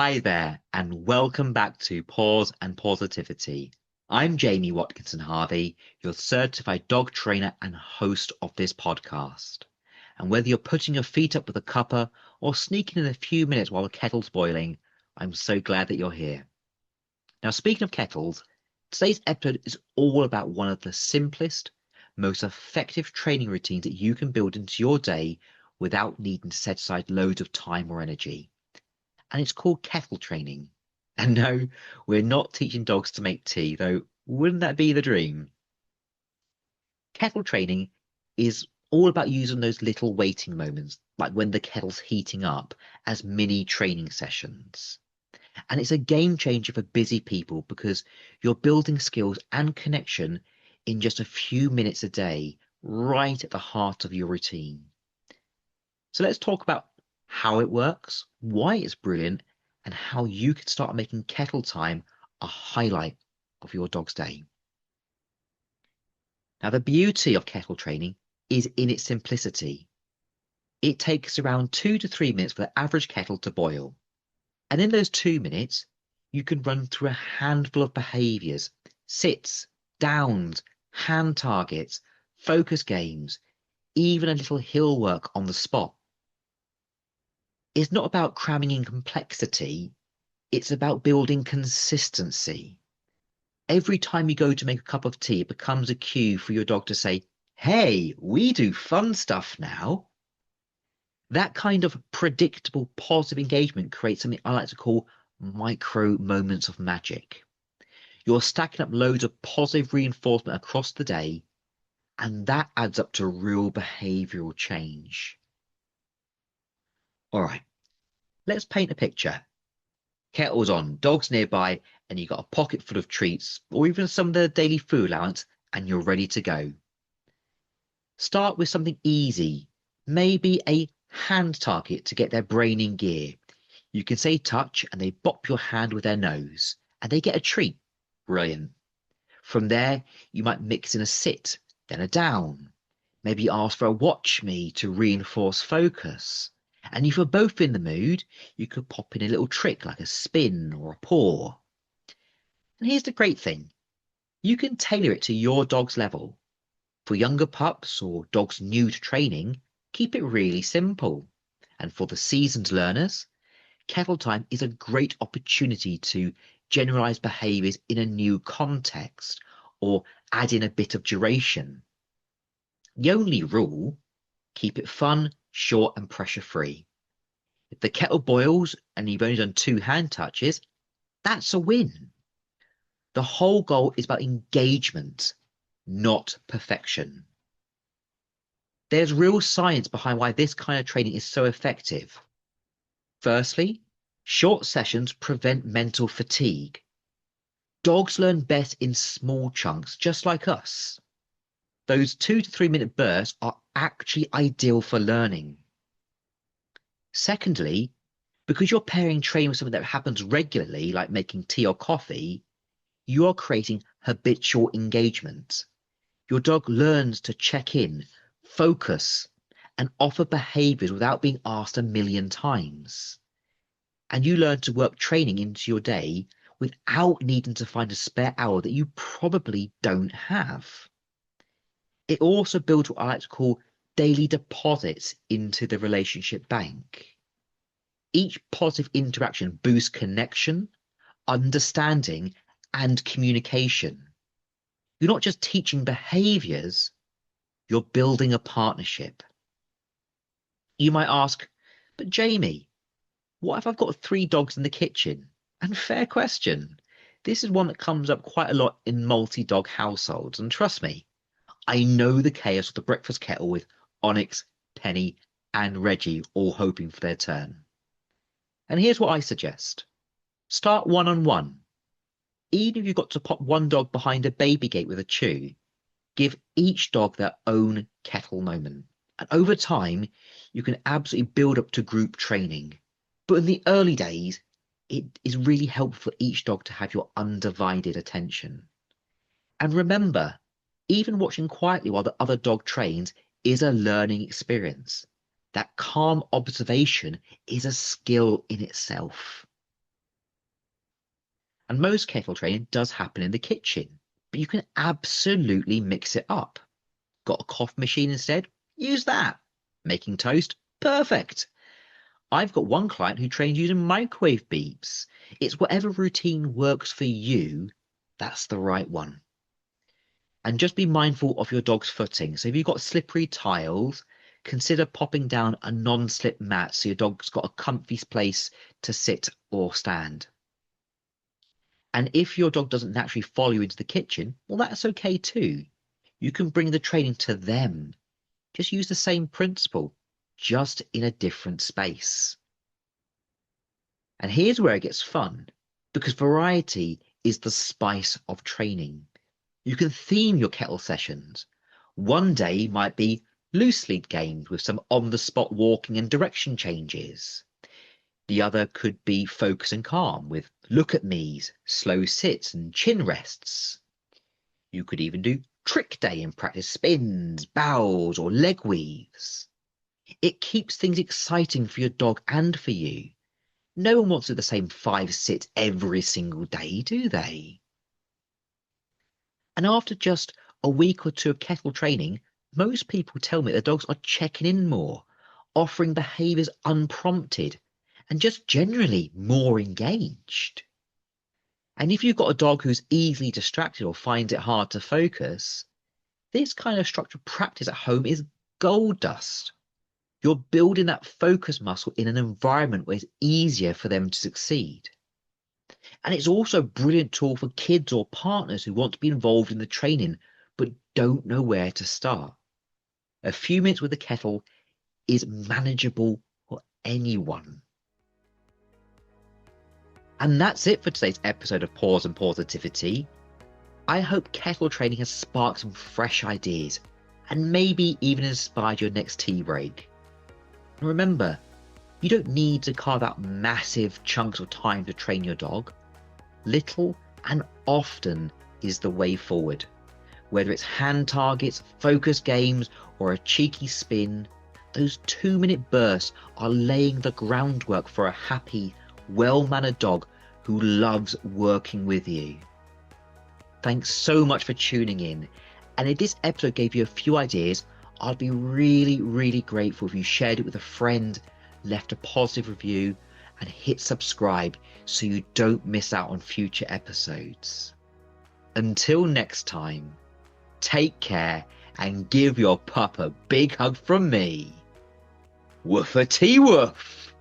Hi there, and welcome back to Paws and Pawsitivity. I'm Jamie Watkinson-Harvey, your certified dog trainer and host of this podcast. And whether you're putting your feet up with a cuppa or sneaking in a few minutes while the kettle's boiling, I'm so glad that you're here. Now, speaking of kettles, today's episode is all about one of the simplest, most effective training routines that you can build into your day without needing to set aside loads of time or energy. And it's called kettle training. And no, we're not teaching dogs to make tea, though wouldn't that be the dream? Kettle training is all about using those little waiting moments, like when the kettle's heating up, as mini training sessions. And it's a game changer for busy people because you're building skills and connection in just a few minutes a day, right at the heart of your routine. So let's talk about how it works, why it's brilliant, and how you can start making kettle time a highlight of your dog's day. Now, the beauty of kettle training is in its simplicity. It takes around 2 to 3 minutes for the average kettle to boil. And in those 2 minutes, you can run through a handful of behaviours, sits, downs, hand targets, focus games, even a little hill work on the spot. It's not about cramming in complexity, it's about building consistency. Every time you go to make a cup of tea, it becomes a cue for your dog to say, "Hey, we do fun stuff now." That kind of predictable, positive engagement creates something I like to call micro moments of magic. You're stacking up loads of positive reinforcement across the day, and that adds up to real behavioural change. All right, let's paint a picture. Kettle's on, dogs nearby, and you got a pocket full of treats or even some of the daily food allowance, and you're ready to go. Start with something easy, maybe a hand target to get their brain in gear. You can say touch and they bop your hand with their nose and they get a treat. Brilliant. From there, you might mix in a sit, then a down. Maybe ask for a watch me to reinforce focus. And if you're both in the mood, you could pop in a little trick like a spin or a paw. And here's the great thing. You can tailor it to your dog's level. For younger pups or dogs new to training, keep it really simple. And for the seasoned learners, kettle time is a great opportunity to generalize behaviors in a new context or add in a bit of duration. The only rule, keep it fun, short and pressure free. If the kettle boils and you've only done 2 hand touches, that's a win. The whole goal is about engagement, not perfection. There's real science behind why this kind of training is so effective. Firstly, short sessions prevent mental fatigue. Dogs learn best in small chunks, just like us. Those 2 to 3 minute bursts are actually ideal for learning. Secondly, because you're pairing training with something that happens regularly, like making tea or coffee, you are creating habitual engagement. Your dog learns to check in, focus, and offer behaviors without being asked a million times. And you learn to work training into your day without needing to find a spare hour that you probably don't have. It also builds what I like to call daily deposits into the relationship bank. Each positive interaction boosts connection, understanding, and communication. You're not just teaching behaviors, you're building a partnership. You might ask, but Jamie, what if I've got 3 dogs in the kitchen? And fair question. This is one that comes up quite a lot in multi-dog households. And trust me, I know the chaos of the breakfast kettle with Onyx, Penny, and Reggie all hoping for their turn. And here's what I suggest. Start one-on-one. Even if you've got to pop one dog behind a baby gate with a chew, give each dog their own kettle moment. And over time, you can absolutely build up to group training. But in the early days, it is really helpful for each dog to have your undivided attention. And remember, even watching quietly while the other dog trains is a learning experience. That calm observation is a skill in itself. And most kettle training does happen in the kitchen, but you can absolutely mix it up. Got a coffee machine instead? Use that. Making toast? Perfect. I've got one client who trains using microwave beeps. It's whatever routine works for you, that's the right one. And just be mindful of your dog's footing. So if you've got slippery tiles, consider popping down a non-slip mat so your dog's got a comfy place to sit or stand. And if your dog doesn't naturally follow you into the kitchen, well, that's okay too. You can bring the training to them. Just use the same principle, just in a different space. And here's where it gets fun, because variety is the spice of training. You can theme your kettle sessions. One day might be loose lead games with some on-the-spot walking and direction changes. The other could be focus and calm with look at me's, slow sits and chin rests. You could even do trick day and practice spins, bows or leg weaves. It keeps things exciting for your dog and for you. No one wants to do the same 5 sits every single day, do they? And after just a week or two of kettle training, most people tell me their dogs are checking in more, offering behaviours unprompted, and just generally more engaged. And if you've got a dog who's easily distracted or finds it hard to focus, this kind of structured practice at home is gold dust. You're building that focus muscle in an environment where it's easier for them to succeed. And it's also a brilliant tool for kids or partners who want to be involved in the training but don't know where to start. A few minutes with the kettle is manageable for anyone. And that's it for today's episode of Paws and Pawsitivity. I hope kettle training has sparked some fresh ideas and maybe even inspired your next tea break. And remember, you don't need to carve out massive chunks of time to train your dog. Little and often is the way forward. Whether it's hand targets, focus games, or a cheeky spin, those 2-minute bursts are laying the groundwork for a happy, well-mannered dog who loves working with you. Thanks so much for tuning in. And if this episode gave you a few ideas, I'd be really, really grateful if you shared it with a friend, left a positive review, and hit subscribe so you don't miss out on future episodes. Until next time, take care and give your pup a big hug from me. Woofity woof!